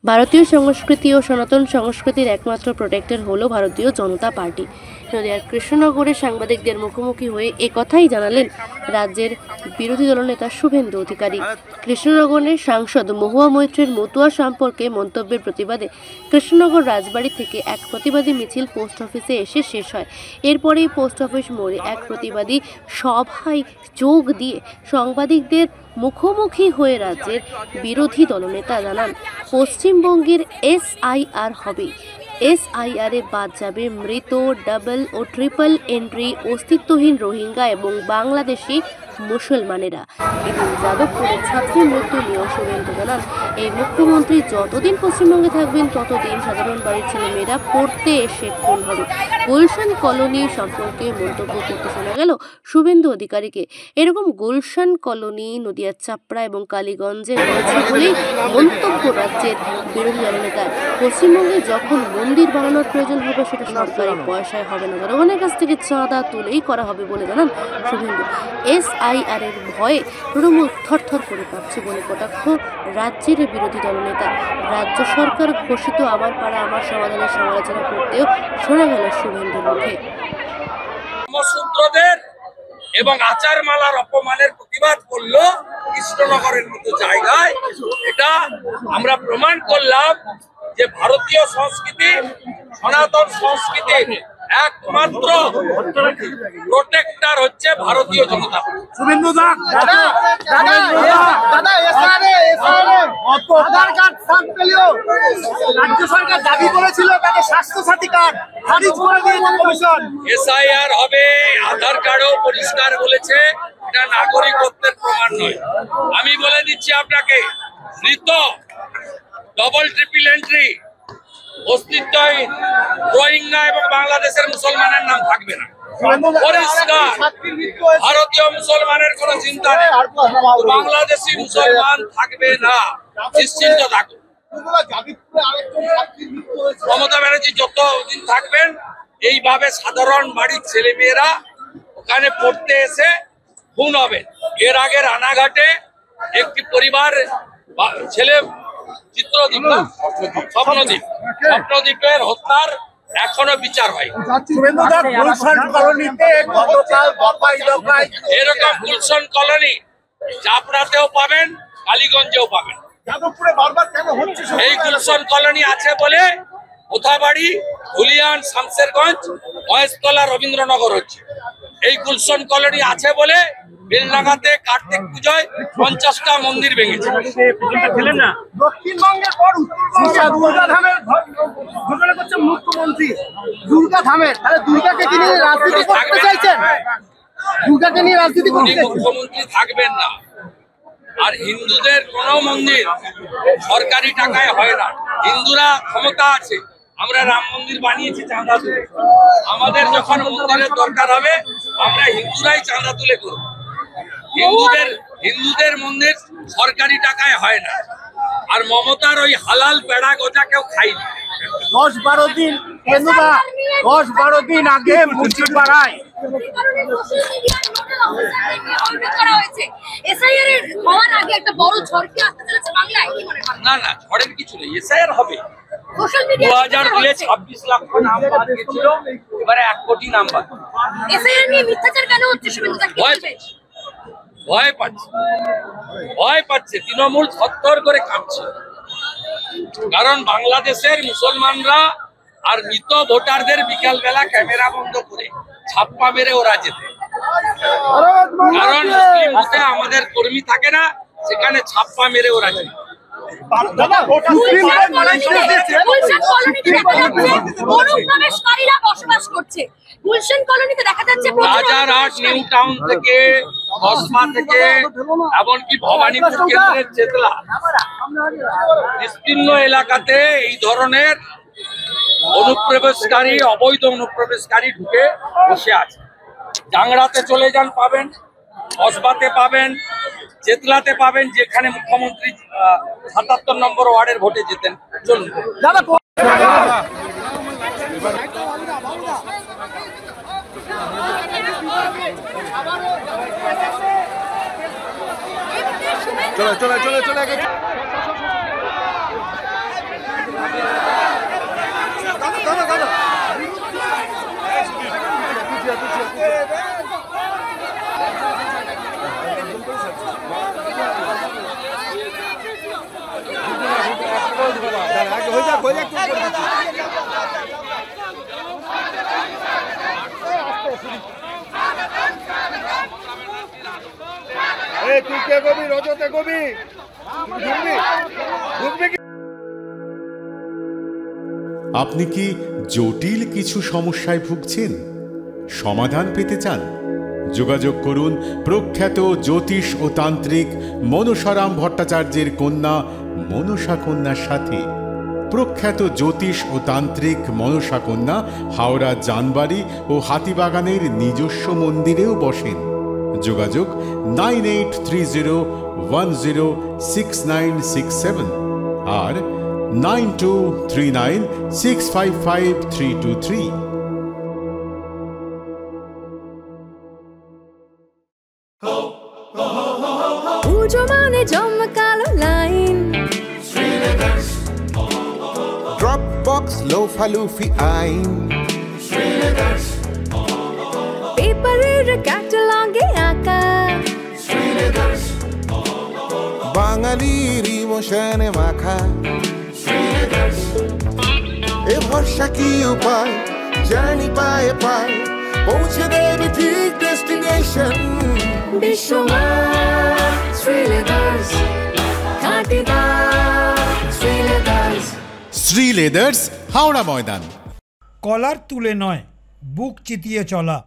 ভারতীয় সংস্কৃতি ও সনাতন সংস্কৃতির একমাত্র প্রোটেক্টর হলো ভারতীয় জনতা পার্টি। নদিয়ার কৃষ্ণনগরে সাংবাদিকদের মুখোমুখি হয়ে একথাই জানালেন রাজ্যের বিরোধী দলনেতা শুভেন্দু অধিকারী। কৃষ্ণনগরের সাংসদ মহুয়া মৈত্রের মতুয়া সম্পর্কে মন্তব্যের প্রতিবাদে কৃষ্ণনগর রাজবাড়ি থেকে এক প্রতিবাদী মিছিল পোস্ট অফিসে এসে শেষ হয়। এরপরেই পোস্ট অফিস মোড়ে এক প্রতিবাদী সভায় যোগ দিয়ে সাংবাদিকদের মুখোমুখি হয়ে রাজ্যের বিরোধী দলনেতা জানান, পশ্চিমবঙ্গের SIR হবে। SIR-এ বাদ যাবে মৃত, ডাবল ও ট্রিপল এন্ট্রি অস্তিত্বহীন রোহিঙ্গা এবং বাংলাদেশি মুসলমানেরা। এদিন যাদবপুরে ছাত্রীর মৃত্যু নিয়েও শুভেন্দু জানান, এই মুখ্যমন্ত্রী যতদিন পশ্চিমবঙ্গে থাকবেন ততদিন সাধারণ বাড়ির ছেলেমেয়েরা পড়তে এসে খুন হবে। গুলশান কলোনি সম্পর্কে মন্তব্য করতে শোনা গেল শুভেন্দু অধিকারীকে। এরকম গুলশান কলোনি নদিয়ার চাপড়া এবং কালীগঞ্জে রয়েছে বলেই মন্তব্য রাজ্যের বিরোধী দলনেতার। পশ্চিমবঙ্গে যখন মন্দির বানানোর প্রয়োজন হবে সেটা সরকারি পয়সায় হবে না, জনগণের কাছ থেকে চাঁদা তুলেই করা হবে বলে জানান শুভেন্দু। SIR-এর ভয়ে তৃণমূল থরথর করে কাঁপছে বলে কটাক্ষ রাজ্যের বিরোধী দলনেতা। রাজ্য সরকার ঘোষিত আমার পাড়া আমার সমাধানের সমালোচনা করতেও শোনা গেল শুভেন্দুর মুখে। ধর্মসূত্রদের এবং আচারমালার অপমানের প্রতিবাদ করলো কৃষ্ণনগরের মতো জায়গায়। এটা আমরা প্রমাণ করলাম যে ভারতীয় সংস্কৃতি, সনাতন সংস্কৃতির একমাত্র প্রোটেক্টর হচ্ছে ভারতীয় জনতা পার্টি। রাজ্য সরকার দাবি করেছিল তাকে স্বাস্থ্যসাথী কার্ড খারিজ করে দিয়েছে কমিশন। SIR হবে, আধার কার্ডও পরিষ্কার বলেছে এটা নাগরিকত্বের প্রমাণ নয়। আমি বলে দিচ্ছি আপনাকে, মৃত, ডবল ট্রিপল এন্ট্রি অস্তিত্বহীন রোহিঙ্গা এবং বাংলাদেশের মুসলমানের নাম থাকবে না। পরিষ্কার ভারতীয় মুসলমানের কোনো চিন্তা নেই, বাংলাদেশি মুসলমান থাকবে না, নিশ্চিন্ত থাকুন। মমতা ব্যানার্জি যতদিন থাকবেন এইভাবে সাধারণ বাড়ির ছেলে মেয়েরা ওখানে পড়তে এসে খুন হবে। এর আগে রানাঘাটে একটি পরিবার ছেলে স্বপ্নদ্বীপের হত্যার এখনো বিচার হয়। এরকম গুলশান কলোনি চাপড়াতেও পাবেন, কালীগঞ্জেও পাবেন। এই গুলশান কলোনি আছে বলে কোথাবাড়ি, ধুলিয়ান, শামসেরগঞ্জ, মহেশতলা, রবীন্দ্রনগর হচ্ছে। এই গুলশান কলোনি আছে বলে বেলডাঙ্গাতে কার্তিক পুজোয় 50টা মন্দির ভেঙেছে। দক্ষিণবঙ্গের পর দুর্গাধামের ঘোষণা করছে মুখ্যমন্ত্রী। দুর্গাধামের তাহলে দুর্গাকে কি নিয়ে রাজনীতি করতে চাইছেন? দুর্গাকে নিয়ে রাজনীতি করতে মুখ্যমন্ত্রী থাকবেন না। আর হিন্দুদের কোন মন্দির সরকারি টাকায় হয় না। হিন্দুরা ক্ষমতা আছে, আমরা রাম মন্দির বানিয়েছি চাঁদা তুলে। আমাদের যখন মন্দিরের দরকার হবে আমরা হিন্দুরাই চাঁদা তুলে করব। হিন্দুদের মন্দির সরকারি টাকায় হয় না। আর মমতার ওই হালাল পেড়া গোজা কেউ খাইনি। 10-12 দিন 10-12 দিন আগে মুচিপাড়ায় না না, ঝড়ের কিছু নেই, SIR হবে। 2002-এ 26 লক্ষ নাম বাদ গেছিল, এবারে 1 কোটি নাম বাদ। ভয় পাচ্ছে তৃণমূল থরথর করে কাঁপছে। কারণ বাংলাদেশের মুসলমানরা আর মৃত ভোটারদের বিকাল বেলা ক্যামেরা বন্ধ করে ছাপ্পা মেরে ওরা যেতে। কারণ মুসলিম বুথে আমাদের কর্মী থাকে না, সেখানে ছাপ্পা মেরে ওরা যেতে। রাজারহাট, নিউ টাউন থেকে, কসবা থেকে, এমনকি ভবানীপুর কেন্দ্রের চেতলা, বিস্তীর্ণ এলাকাতে এই ধরনের অনুপ্রবেশকারী, অবৈধ অনুপ্রবেশকারী ঢুকে বসে আছে। জাংড়াতে চলে যান পাবেন, কসবাতে পাবেন, চেতলাতে পাবেন, যেখানে মুখ্যমন্ত্রী 77 নম্বর ওয়ার্ডের ভোটে যেতেন। চলুন চলে আপনি কি জটিল কিছু সমস্যায় ভুগছেন, সমাধান পেতে চান? যোগাযোগ করুন প্রখ্যাত জ্যোতিষ ও তান্ত্রিক মনসারাম ভট্টাচার্যের কন্যা মনসা কন্যার সাথে। প্রখ্যাত জ্যোতিষ ও তান্ত্রিক মনসা কন্যা হাওড়া জানবাড়ি ও হাতিবাগানের নিজস্ব মন্দিরেও বসেন। যোগাযোগ 9830106967 আর 9239655323। পুজো মানে জমকালো লাইন, Dropbox লোফালুফি আইন, পেপারের ক্যাটালগে আঁকা, বাঙালির ইমোশনে মাখা। এ ভরসা কি উপায়, জার্নি পায়ে পায় পৌঁছে দেবে ঠিক ডেস্টিনেশন। বিশ্বমান শ্রীলেদার্স, খাঁটিদার শ্রীলেদার্স। শ্রী লেদার্স, হাওড়া ময়দান। কলার তুলে নয়, বুক চিতিয়ে চলা।